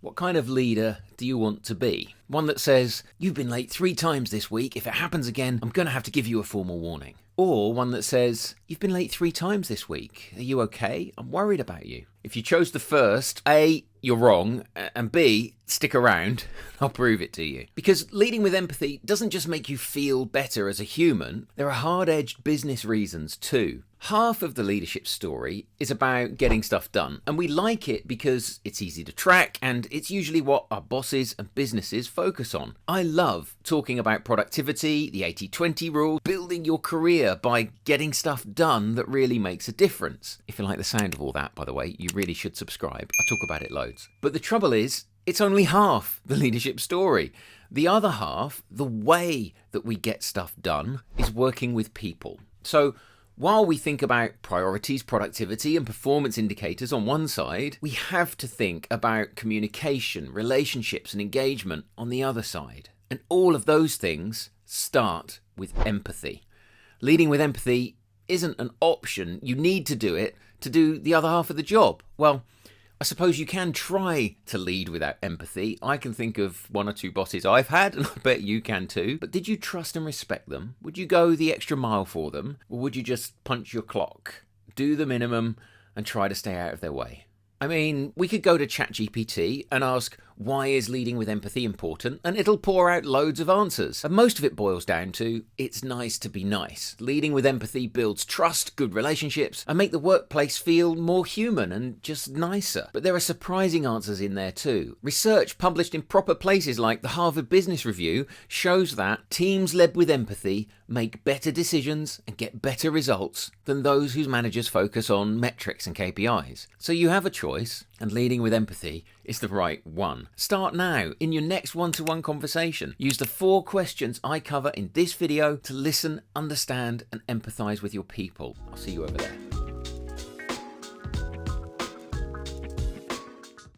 What kind of leader do you want to be? One that says, you've been late 3 times this week. If it happens again, I'm going to have to give you a formal warning. Or one that says, you've been late 3 times this week. Are you okay? I'm worried about you. If you chose the first, A, you're wrong, and B, stick around. I'll prove it to you. Because leading with empathy doesn't just make you feel better as a human, there are hard-edged business reasons too. Half of the leadership story is about getting stuff done, and we like it because it's easy to track and it's usually what our bosses and businesses focus on. I love talking about productivity, the 80-20 rule, building your career by getting stuff done that really makes a difference. If you like the sound of all that, by the way, you really should subscribe. I talk about it loads. But the trouble is, it's only half the leadership story. The other half, the way that we get stuff done, is working with people. So while we think about priorities, productivity, and performance indicators on one side, we have to think about communication, relationships, and engagement on the other side. And all of those things start with empathy. Leading with empathy isn't an option. You need to do it to do the other half of the job. Well, I suppose you can try to lead without empathy. I can think of 1 or 2 bosses I've had, and I bet you can too. But did you trust and respect them? Would you go the extra mile for them? Or would you just punch your clock, do the minimum, and try to stay out of their way? I mean, we could go to ChatGPT and ask, why is leading with empathy important? And it'll pour out loads of answers. And most of it boils down to, it's nice to be nice. Leading with empathy builds trust, good relationships, and make the workplace feel more human and just nicer. But there are surprising answers in there too. Research published in proper places like the Harvard Business Review shows that teams led with empathy make better decisions and get better results than those whose managers focus on metrics and KPIs. So you have a choice, and leading with empathy is the right one. Start now in your next one-to-one conversation. Use the 4 questions I cover in this video to listen, understand, and empathize with your people. I'll see you over there.